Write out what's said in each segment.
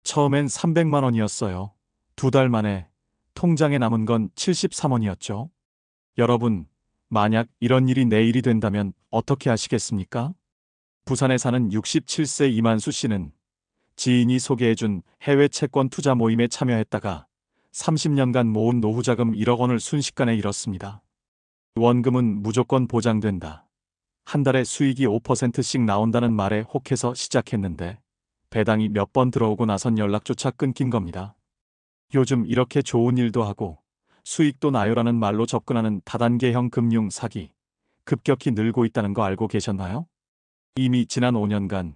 처음엔 300만 원이었어요. 2달 만에 통장에 남은 건 73원이었죠. 여러분, 만약 이런 일이 내일이 된다면 어떻게 하시겠습니까? 부산에 사는 67세 이만수 씨는 지인이 소개해준 해외 채권 투자 모임에 참여했다가 30년간 모은 노후자금 1억 원을 순식간에 잃었습니다. 원금은 무조건 보장된다. 한 달에 수익이 5%씩 나온다는 말에 혹해서 시작했는데 배당이 몇 번 들어오고 나선 연락조차 끊긴 겁니다. 요즘 이렇게 좋은 일도 하고 수익도 나요라는 말로 접근하는 다단계형 금융 사기 급격히 늘고 있다는 거 알고 계셨나요? 이미 지난 5년간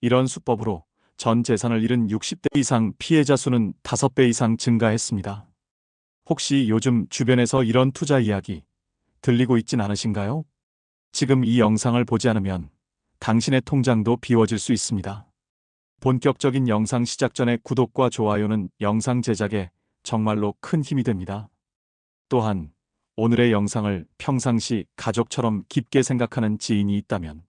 이런 수법으로 전 재산을 잃은 60대 이상 피해자 수는 5배 이상 증가했습니다. 혹시 요즘 주변에서 이런 투자 이야기 들리고 있진 않으신가요? 지금 이 영상을 보지 않으면 당신의 통장도 비워질 수 있습니다. 본격적인 영상 시작 전에 구독과 좋아요는 영상 제작에 정말로 큰 힘이 됩니다. 또한 오늘의 영상을 평상시 가족처럼 깊게 생각하는 지인이 있다면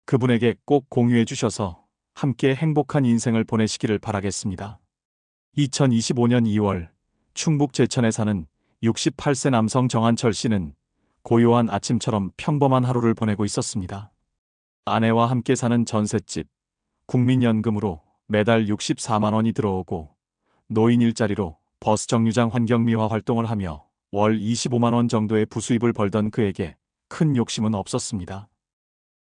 그분에게 꼭 공유해 주셔서 함께 행복한 인생을 보내시기를 바라겠습니다. 2025년 2월 충북 제천에 사는 68세 남성 정한철 씨는 고요한 아침처럼 평범한 하루를 보내고 있었습니다. 아내와 함께 사는 전셋집, 국민연금으로 매달 64만 원이 들어오고 노인 일자리로 버스 정류장 환경미화 활동을 하며 월 25만 원 정도의 부수입을 벌던 그에게 큰 욕심은 없었습니다.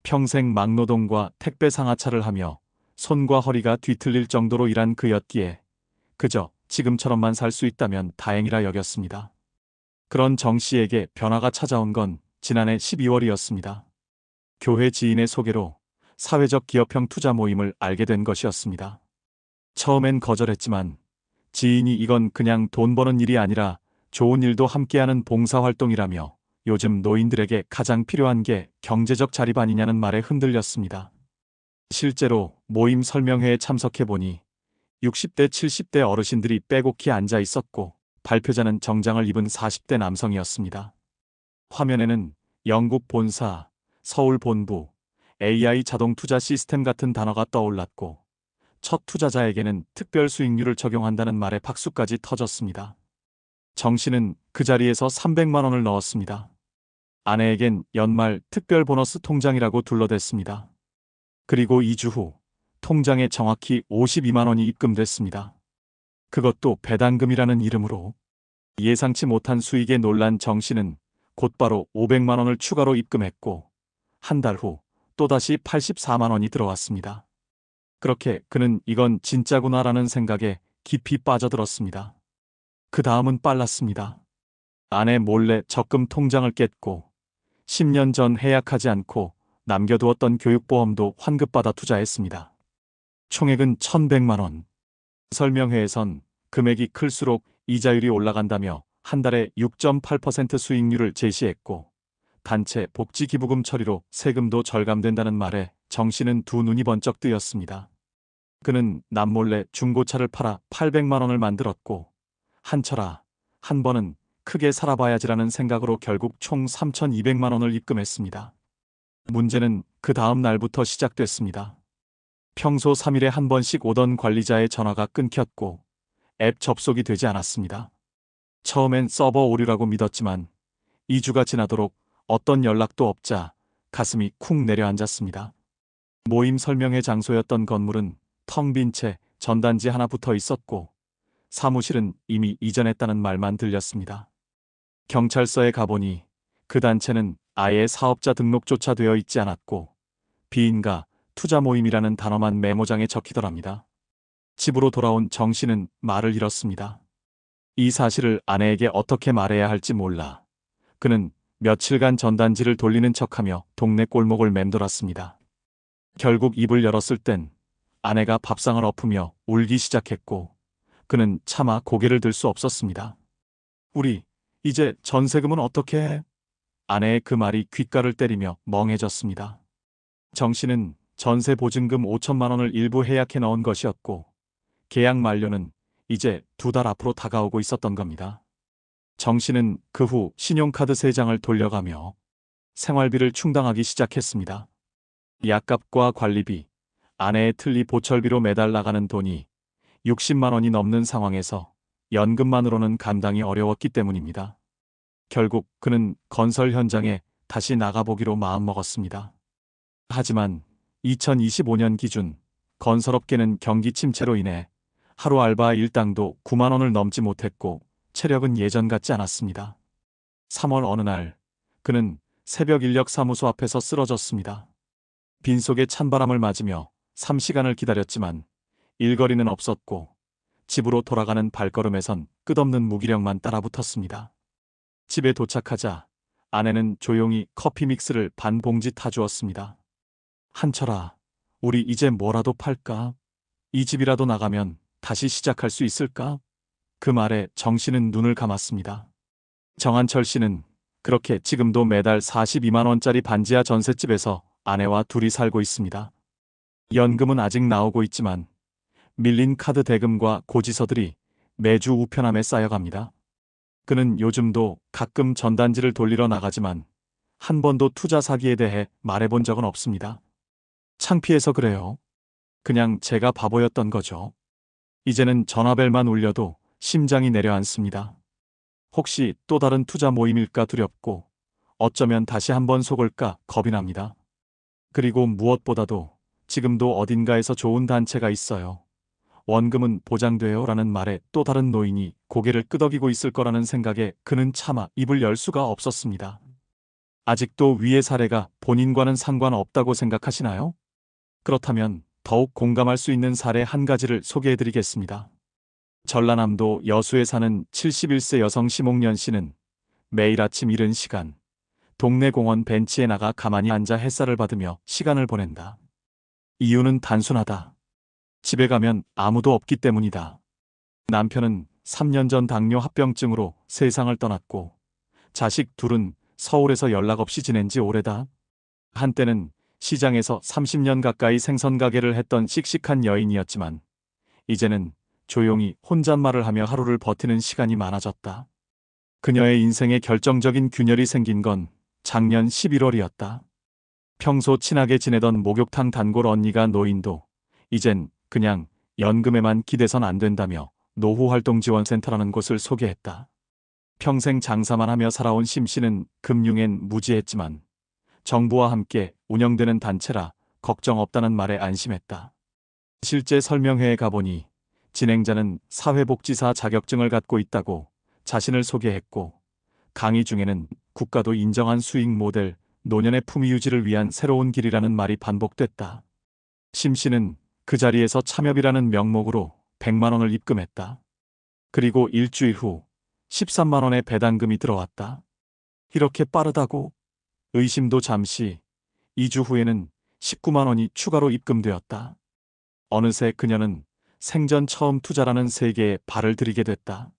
평생 막노동과 택배 상하차를 하며 손과 허리가 뒤틀릴 정도로 일한 그였기에 그저 지금처럼만 살 수 있다면 다행이라 여겼습니다. 그런 정 씨에게 변화가 찾아온 건 지난해 12월이었습니다. 교회 지인의 소개로 사회적 기업형 투자 모임을 알게 된 것이었습니다. 처음엔 거절했지만 지인이 이건 그냥 돈 버는 일이 아니라 좋은 일도 함께하는 봉사활동이라며 요즘 노인들에게 가장 필요한 게 경제적 자립 아니냐는 말에 흔들렸습니다. 실제로 모임 설명회에 참석해보니 60대 70대 어르신들이 빼곡히 앉아 있었고 발표자는 정장을 입은 40대 남성이었습니다. 화면에는 영국 본사, 서울 본부, AI 자동 투자 시스템 같은 단어가 떠올랐고 첫 투자자에게는 특별 수익률을 적용한다는 말에 박수까지 터졌습니다. 정 씨는 그 자리에서 300만 원을 넣었습니다. 아내에겐 연말 특별 보너스 통장이라고 둘러댔습니다. 그리고 2주 후 통장에 정확히 52만 원이 입금됐습니다. 그것도 배당금이라는 이름으로. 예상치 못한 수익에 놀란 정 씨는 곧바로 500만 원을 추가로 입금했고 한 달 후 또다시 84만 원이 들어왔습니다. 그렇게 그는 이건 진짜구나라는 생각에 깊이 빠져들었습니다. 그 다음은 빨랐습니다. 아내 몰래 적금 통장을 깼고 10년 전 해약하지 않고 남겨두었던 교육보험도 환급받아 투자했습니다. 총액은 1,100만 원. 설명회에선 금액이 클수록 이자율이 올라간다며 한 달에 6.8% 수익률을 제시했고 단체 복지기부금 처리로 세금도 절감된다는 말에 정 씨는 두 눈이 번쩍 뜨였습니다. 그는 남몰래 중고차를 팔아 800만 원을 만들었고 한철아, 한 번은 크게 살아봐야지라는 생각으로 결국 총 3,200만 원을 입금했습니다. 문제는 그 다음 날부터 시작됐습니다. 평소 3일에 한 번씩 오던 관리자의 전화가 끊겼고 앱 접속이 되지 않았습니다. 처음엔 서버 오류라고 믿었지만 2주가 지나도록 어떤 연락도 없자 가슴이 쿵 내려앉았습니다. 모임 설명회 장소였던 건물은 텅 빈 채 전단지 하나 붙어 있었고 사무실은 이미 이전했다는 말만 들렸습니다. 경찰서에 가보니 그 단체는 아예 사업자 등록조차 되어 있지 않았고 비인가 투자 모임이라는 단어만 메모장에 적히더랍니다. 집으로 돌아온 정 씨는 말을 잃었습니다. 이 사실을 아내에게 어떻게 말해야 할지 몰라 그는 며칠간 전단지를 돌리는 척하며 동네 골목을 맴돌았습니다. 결국 입을 열었을 땐 아내가 밥상을 엎으며 울기 시작했고 그는 차마 고개를 들 수 없었습니다. 우리 이제 전세금은 어떻게 해? 아내의 그 말이 귓가를 때리며 멍해졌습니다. 정 씨는 전세 보증금 5천만 원을 일부 해약해 넣은 것이었고 계약 만료는 이제 2달 앞으로 다가오고 있었던 겁니다. 정 씨는 그 후 신용카드 3장을 돌려가며 생활비를 충당하기 시작했습니다. 약값과 관리비, 아내의 틀니 보철비로 매달 나가는 돈이 60만 원이 넘는 상황에서 연금만으로는 감당이 어려웠기 때문입니다. 결국 그는 건설 현장에 다시 나가보기로 마음먹었습니다. 하지만 2025년 기준 건설업계는 경기 침체로 인해 하루 알바 일당도 9만 원을 넘지 못했고 체력은 예전 같지 않았습니다. 3월 어느 날 그는 새벽 인력 사무소 앞에서 쓰러졌습니다. 빈속에 찬바람을 맞으며 3시간을 기다렸지만 일거리는 없었고 집으로 돌아가는 발걸음에선 끝없는 무기력만 따라붙었습니다. 집에 도착하자 아내는 조용히 커피 믹스를 반 봉지 타주었습니다. 한철아, 우리 이제 뭐라도 팔까? 이 집이라도 나가면 다시 시작할 수 있을까? 그 말에 정씨는 눈을 감았습니다. 정한철 씨는 그렇게 지금도 매달 42만 원짜리 반지하 전셋집에서 아내와 둘이 살고 있습니다. 연금은 아직 나오고 있지만 밀린 카드 대금과 고지서들이 매주 우편함에 쌓여갑니다. 그는 요즘도 가끔 전단지를 돌리러 나가지만 한 번도 투자 사기에 대해 말해본 적은 없습니다. 창피해서 그래요. 그냥 제가 바보였던 거죠. 이제는 전화벨만 울려도 심장이 내려앉습니다. 혹시 또 다른 투자 모임일까 두렵고 어쩌면 다시 한번 속을까 겁이 납니다. 그리고 무엇보다도 지금도 어딘가에서 좋은 단체가 있어요. 원금은 보장돼요 라는 말에 또 다른 노인이 고개를 끄덕이고 있을 거라는 생각에 그는 차마 입을 열 수가 없었습니다. 아직도 위의 사례가 본인과는 상관없다고 생각하시나요? 그렇다면 더욱 공감할 수 있는 사례 한 가지를 소개해드리겠습니다. 전라남도 여수에 사는 71세 여성 심옥년 씨는 매일 아침 이른 시간 동네 공원 벤치에 나가 가만히 앉아 햇살을 받으며 시간을 보낸다. 이유는 단순하다. 집에 가면 아무도 없기 때문이다. 남편은 3년 전 당뇨 합병증으로 세상을 떠났고 자식 둘은 서울에서 연락 없이 지낸 지 오래다. 한때는 시장에서 30년 가까이 생선 가게를 했던 씩씩한 여인이었지만 이제는 조용히 혼잣말을 하며 하루를 버티는 시간이 많아졌다. 그녀의 인생에 결정적인 균열이 생긴 건 작년 11월이었다. 평소 친하게 지내던 목욕탕 단골 언니가 노인도 이젠 그냥 연금에만 기대선 안 된다며 노후활동지원센터라는 곳을 소개했다. 평생 장사만 하며 살아온 심 씨는 금융엔 무지했지만 정부와 함께 운영되는 단체라 걱정 없다는 말에 안심했다. 실제 설명회에 가보니 진행자는 사회복지사 자격증을 갖고 있다고 자신을 소개했고 강의 중에는 국가도 인정한 수익 모델 노년의 품위 유지를 위한 새로운 길이라는 말이 반복됐다. 심 씨는 그 자리에서 참여비라는 명목으로 100만 원을 입금했다. 그리고 일주일 후 13만 원의 배당금이 들어왔다. 이렇게 빠르다고? 의심도 잠시, 2주 후에는 19만 원이 추가로 입금되었다. 어느새 그녀는 생전 처음 투자라는 세계에 발을 들이게 됐다.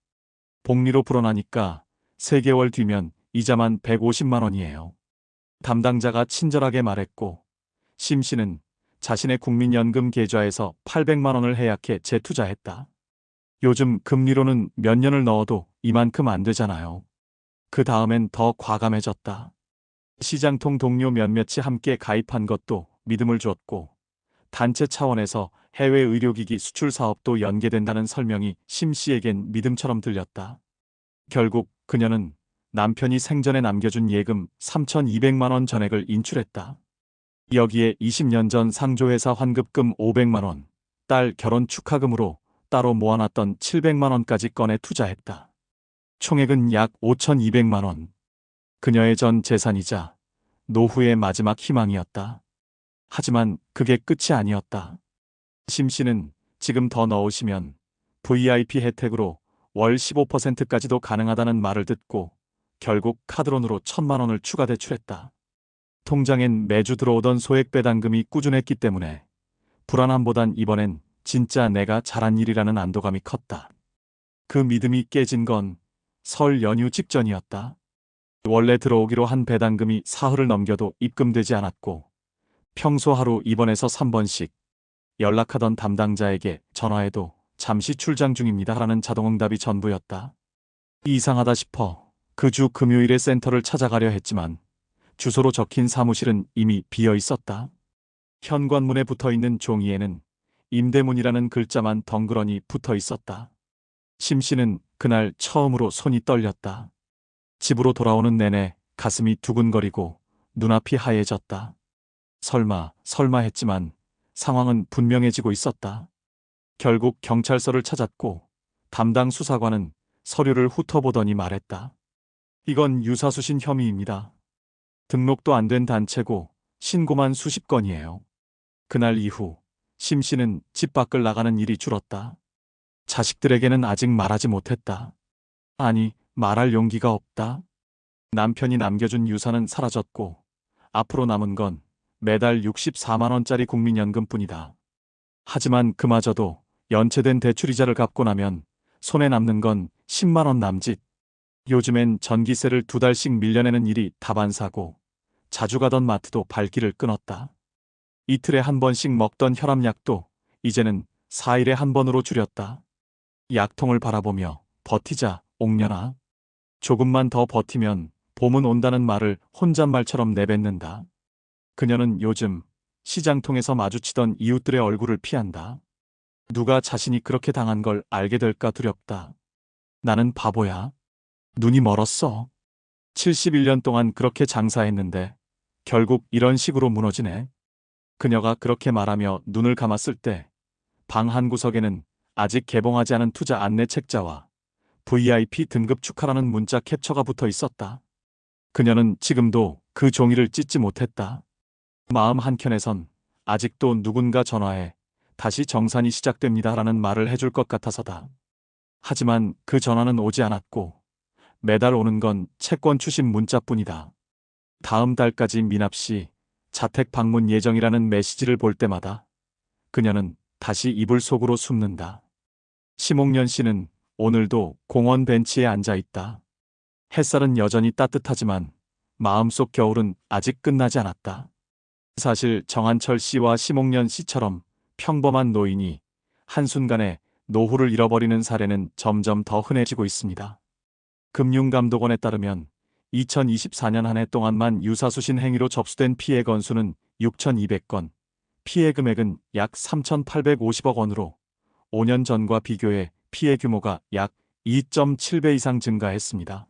복리로 불어나니까 3개월 뒤면 이자만 150만 원이에요. 담당자가 친절하게 말했고 심 씨는 자신의 국민연금 계좌에서 800만 원을 해약해 재투자했다. 요즘 금리로는 몇 년을 넣어도 이만큼 안 되잖아요. 그 다음엔 더 과감해졌다. 시장통 동료 몇몇이 함께 가입한 것도 믿음을 줬고 단체 차원에서 해외 의료기기 수출 사업도 연계된다는 설명이 심 씨에겐 믿음처럼 들렸다. 결국 그녀는 남편이 생전에 남겨준 예금 3,200만 원 전액을 인출했다. 여기에 20년 전 상조회사 환급금 500만 원, 딸 결혼 축하금으로 따로 모아놨던 700만 원까지 꺼내 투자했다. 총액은 약 5,200만 원. 그녀의 전 재산이자 노후의 마지막 희망이었다. 하지만 그게 끝이 아니었다. 심 씨는 지금 더 넣으시면 VIP 혜택으로 월 15%까지도 가능하다는 말을 듣고 결국 카드론으로 1,000만 원을 추가 대출했다. 통장엔 매주 들어오던 소액 배당금이 꾸준했기 때문에 불안함보단 이번엔 진짜 내가 잘한 일이라는 안도감이 컸다. 그 믿음이 깨진 건 설 연휴 직전이었다. 원래 들어오기로 한 배당금이 사흘을 넘겨도 입금되지 않았고 평소 하루 2번에서 3번씩 연락하던 담당자에게 전화해도 잠시 출장 중입니다라는 자동응답이 전부였다. 이상하다 싶어 그 주 금요일에 센터를 찾아가려 했지만 주소로 적힌 사무실은 이미 비어 있었다. 현관문에 붙어있는 종이에는 임대문이라는 글자만 덩그러니 붙어 있었다. 심 씨는 그날 처음으로 손이 떨렸다. 집으로 돌아오는 내내 가슴이 두근거리고 눈앞이 하얘졌다. 설마 했지만 상황은 분명해지고 있었다. 결국 경찰서를 찾았고 담당 수사관은 서류를 훑어보더니 말했다. 이건 유사수신 혐의입니다. 등록도 안 된 단체고 신고만 수십 건이에요. 그날 이후 심 씨는 집 밖을 나가는 일이 줄었다. 자식들에게는 아직 말하지 못했다. 아니, 말할 용기가 없다. 남편이 남겨준 유산은 사라졌고 앞으로 남은 건 매달 64만 원짜리 국민연금뿐이다. 하지만 그마저도 연체된 대출이자를 갚고 나면 손에 남는 건 10만 원 남짓. 요즘엔 전기세를 2달씩 밀려내는 일이 다반사고 자주 가던 마트도 발길을 끊었다. 이틀에 한 번씩 먹던 혈압약도 이제는 4일에 한 번으로 줄였다. 약통을 바라보며 버티자, 옥년아. 조금만 더 버티면 봄은 온다는 말을 혼잣말처럼 내뱉는다. 그녀는 요즘 시장통에서 마주치던 이웃들의 얼굴을 피한다. 누가 자신이 그렇게 당한 걸 알게 될까 두렵다. 나는 바보야. 눈이 멀었어. 71년 동안 그렇게 장사했는데 결국 이런 식으로 무너지네. 그녀가 그렇게 말하며 눈을 감았을 때 방 한 구석에는 아직 개봉하지 않은 투자 안내 책자와 VIP 등급 축하라는 문자 캡처가 붙어 있었다. 그녀는 지금도 그 종이를 찢지 못했다. 마음 한켠에선 아직도 누군가 전화해 다시 정산이 시작됩니다라는 말을 해줄 것 같아서다. 하지만 그 전화는 오지 않았고 매달 오는 건 채권 추심 문자뿐이다. 다음 달까지 미납시 자택 방문 예정이라는 메시지를 볼 때마다 그녀는 다시 이불 속으로 숨는다. 심옥년 씨는 오늘도 공원 벤치에 앉아 있다. 햇살은 여전히 따뜻하지만 마음속 겨울은 아직 끝나지 않았다. 사실 정한철 씨와 심옥년 씨처럼 평범한 노인이 한순간에 노후를 잃어버리는 사례는 점점 더 흔해지고 있습니다. 금융감독원에 따르면 2024년 한 해 동안만 유사수신 행위로 접수된 피해 건수는 6,200건, 피해 금액은 약 3,850억 원으로 5년 전과 비교해 피해 규모가 약 2.7배 이상 증가했습니다.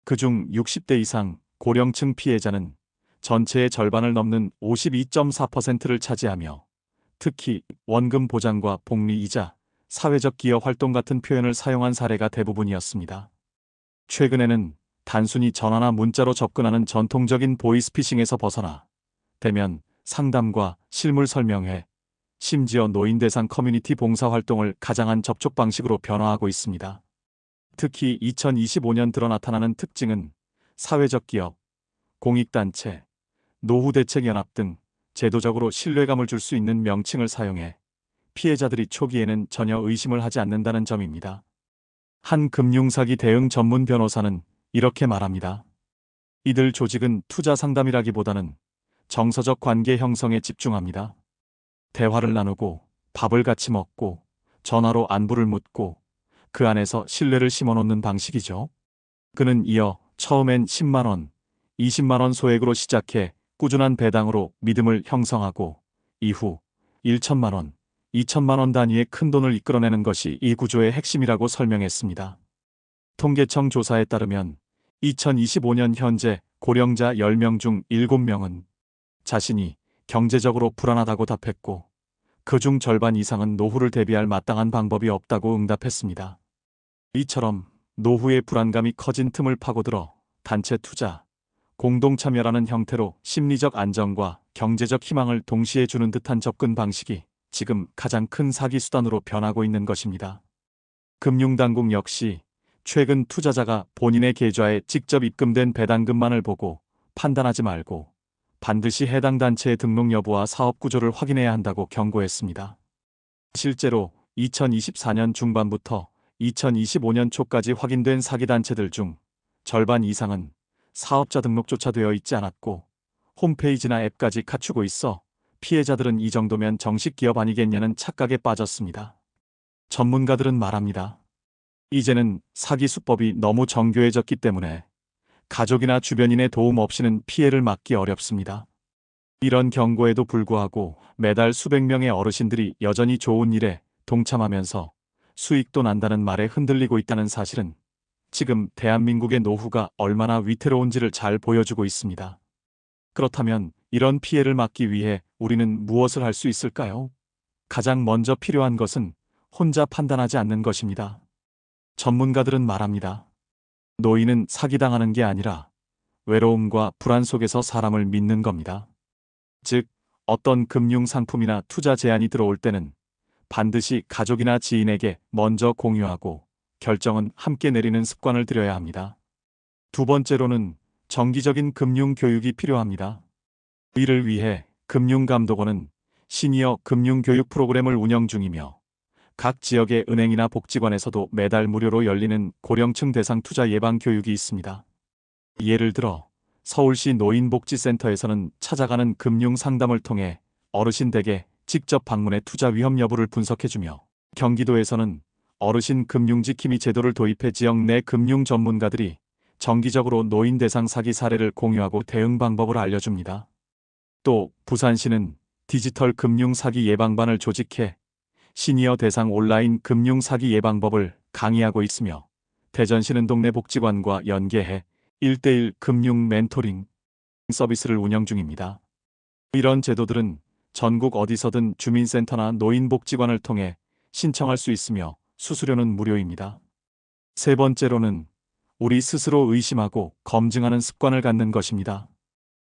그중 60대 이상 고령층 피해자는 전체의 절반을 넘는 52.4%를 차지하며 특히 원금 보장과 복리이자 사회적 기여 활동 같은 표현을 사용한 사례가 대부분이었습니다. 최근에는 단순히 전화나 문자로 접근하는 전통적인 보이스피싱에서 벗어나 대면 상담과 실물 설명회, 심지어 노인 대상 커뮤니티 봉사활동을 가장한 접촉 방식으로 변화하고 있습니다. 특히 2025년 들어 나타나는 특징은 사회적 기업, 공익단체, 노후대책연합 등 제도적으로 신뢰감을 줄 수 있는 명칭을 사용해 피해자들이 초기에는 전혀 의심을 하지 않는다는 점입니다. 한 금융사기 대응 전문 변호사는 이렇게 말합니다. 이들 조직은 투자 상담이라기보다는 정서적 관계 형성에 집중합니다. 대화를 나누고 밥을 같이 먹고 전화로 안부를 묻고 그 안에서 신뢰를 심어놓는 방식이죠. 그는 이어 처음엔 10만 원, 20만 원 소액으로 시작해 꾸준한 배당으로 믿음을 형성하고 이후 1천만 원, 2천만 원 단위의 큰돈을 이끌어내는 것이 이 구조의 핵심이라고 설명했습니다. 통계청 조사에 따르면 2025년 현재 고령자 10명 중 7명은 자신이 경제적으로 불안하다고 답했고 그중 절반 이상은 노후를 대비할 마땅한 방법이 없다고 응답했습니다. 이처럼 노후의 불안감이 커진 틈을 파고들어 단체 투자, 공동참여라는 형태로 심리적 안정과 경제적 희망을 동시에 주는 듯한 접근 방식이 지금 가장 큰 사기 수단으로 변하고 있는 것입니다. 금융당국 역시 최근 투자자가 본인의 계좌에 직접 입금된 배당금만을 보고 판단하지 말고 반드시 해당 단체의 등록 여부와 사업 구조를 확인해야 한다고 경고했습니다. 실제로 2024년 중반부터 2025년 초까지 확인된 사기단체들 중 절반 이상은 사업자 등록조차 되어 있지 않았고 홈페이지나 앱까지 갖추고 있어 피해자들은 이 정도면 정식 기업 아니겠냐는 착각에 빠졌습니다. 전문가들은 말합니다. 이제는 사기 수법이 너무 정교해졌기 때문에 가족이나 주변인의 도움 없이는 피해를 막기 어렵습니다. 이런 경고에도 불구하고 매달 수백 명의 어르신들이 여전히 좋은 일에 동참하면서 수익도 난다는 말에 흔들리고 있다는 사실은 지금 대한민국의 노후가 얼마나 위태로운지를 잘 보여주고 있습니다. 그렇다면 이런 피해를 막기 위해 우리는 무엇을 할 수 있을까요? 가장 먼저 필요한 것은 혼자 판단하지 않는 것입니다. 전문가들은 말합니다. 노인은 사기당하는 게 아니라 외로움과 불안 속에서 사람을 믿는 겁니다. 즉, 어떤 금융 상품이나 투자 제안이 들어올 때는 반드시 가족이나 지인에게 먼저 공유하고 결정은 함께 내리는 습관을 들여야 합니다. 두 번째로는 정기적인 금융 교육이 필요합니다. 이를 위해 금융감독원은 시니어 금융교육 프로그램을 운영 중이며 각 지역의 은행이나 복지관에서도 매달 무료로 열리는 고령층 대상 투자 예방 교육이 있습니다. 예를 들어 서울시 노인복지센터에서는 찾아가는 금융 상담을 통해 어르신 댁에 직접 방문해 투자 위험 여부를 분석해주며 경기도에서는 어르신 금융지킴이 제도를 도입해 지역 내 금융 전문가들이 정기적으로 노인 대상 사기 사례를 공유하고 대응 방법을 알려줍니다. 또 부산시는 디지털 금융 사기 예방반을 조직해 시니어 대상 온라인 금융 사기 예방법을 강의하고 있으며 대전시는 동네 복지관과 연계해 1:1 금융 멘토링 서비스를 운영 중입니다. 이런 제도들은 전국 어디서든 주민센터나 노인복지관을 통해 신청할 수 있으며 수수료는 무료입니다. 세 번째로는 우리 스스로 의심하고 검증하는 습관을 갖는 것입니다.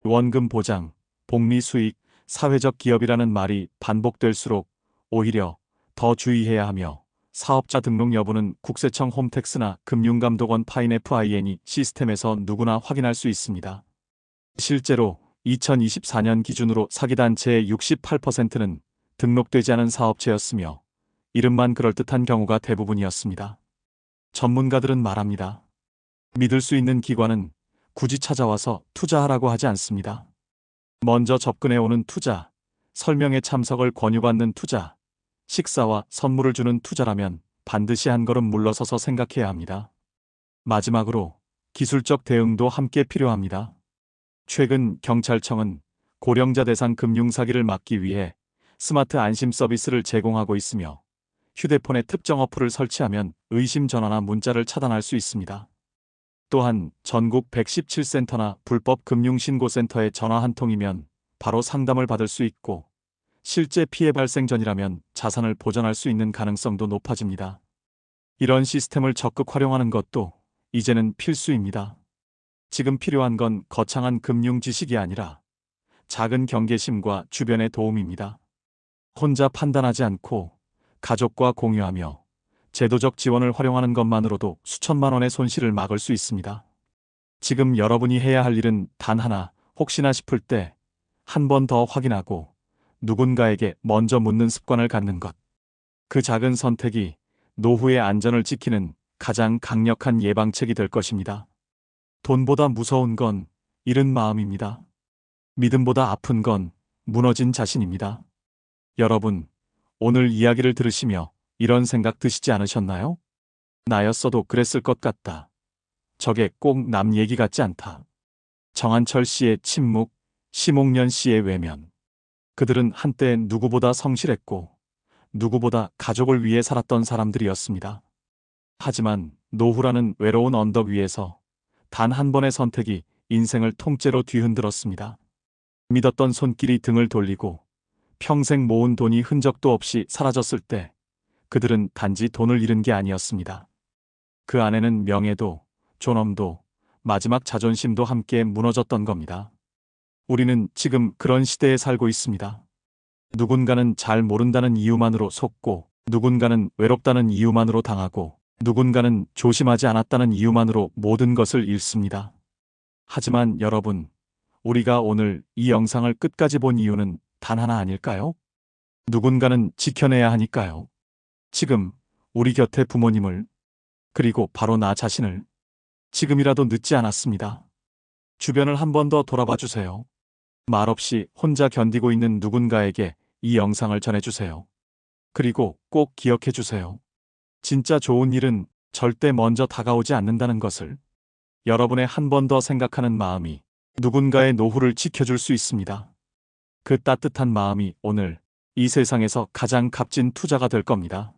원금 보장, 복리 수익, 사회적 기업이라는 말이 반복될수록 오히려 더 주의해야 하며 사업자 등록 여부는 국세청 홈택스나 금융감독원 파인FIN이 시스템에서 누구나 확인할 수 있습니다. 실제로 2024년 기준으로 사기단체의 68%는 등록되지 않은 사업체였으며 이름만 그럴듯한 경우가 대부분이었습니다. 전문가들은 말합니다. 믿을 수 있는 기관은 굳이 찾아와서 투자하라고 하지 않습니다. 먼저 접근해오는 투자, 설명에 참석을 권유받는 투자, 식사와 선물을 주는 투자라면 반드시 한 걸음 물러서서 생각해야 합니다. 마지막으로 기술적 대응도 함께 필요합니다. 최근 경찰청은 고령자 대상 금융사기를 막기 위해 스마트 안심 서비스를 제공하고 있으며 휴대폰에 특정 어플을 설치하면 의심 전화나 문자를 차단할 수 있습니다. 또한 전국 117센터나 불법 금융신고센터에 전화 한 통이면 바로 상담을 받을 수 있고 실제 피해 발생 전이라면 자산을 보전할 수 있는 가능성도 높아집니다. 이런 시스템을 적극 활용하는 것도 이제는 필수입니다. 지금 필요한 건 거창한 금융 지식이 아니라 작은 경계심과 주변의 도움입니다. 혼자 판단하지 않고 가족과 공유하며 제도적 지원을 활용하는 것만으로도 수천만 원의 손실을 막을 수 있습니다. 지금 여러분이 해야 할 일은 단 하나, 혹시나 싶을 때 한 번 더 확인하고 누군가에게 먼저 묻는 습관을 갖는 것. 그 작은 선택이 노후의 안전을 지키는 가장 강력한 예방책이 될 것입니다. 돈보다 무서운 건 잃은 마음입니다. 믿음보다 아픈 건 무너진 자신입니다. 여러분, 오늘 이야기를 들으시며 이런 생각 드시지 않으셨나요? 나였어도 그랬을 것 같다. 저게 꼭 남 얘기 같지 않다. 정한철 씨의 침묵, 심옥년 씨의 외면. 그들은 한때 누구보다 성실했고 누구보다 가족을 위해 살았던 사람들이었습니다. 하지만 노후라는 외로운 언덕 위에서 단 한 번의 선택이 인생을 통째로 뒤흔들었습니다. 믿었던 손길이 등을 돌리고 평생 모은 돈이 흔적도 없이 사라졌을 때 그들은 단지 돈을 잃은 게 아니었습니다. 그 안에는 명예도, 존엄도, 마지막 자존심도 함께 무너졌던 겁니다. 우리는 지금 그런 시대에 살고 있습니다. 누군가는 잘 모른다는 이유만으로 속고, 누군가는 외롭다는 이유만으로 당하고, 누군가는 조심하지 않았다는 이유만으로 모든 것을 잃습니다. 하지만 여러분, 우리가 오늘 이 영상을 끝까지 본 이유는 단 하나 아닐까요? 누군가는 지켜내야 하니까요. 지금 우리 곁에 부모님을, 그리고 바로 나 자신을 지금이라도 늦지 않았습니다. 주변을 한 번 더 돌아봐 주세요. 말없이 혼자 견디고 있는 누군가에게 이 영상을 전해주세요. 그리고 꼭 기억해 주세요. 진짜 좋은 일은 절대 먼저 다가오지 않는다는 것을. 여러분의 한 번 더 생각하는 마음이 누군가의 노후를 지켜줄 수 있습니다. 그 따뜻한 마음이 오늘 이 세상에서 가장 값진 투자가 될 겁니다.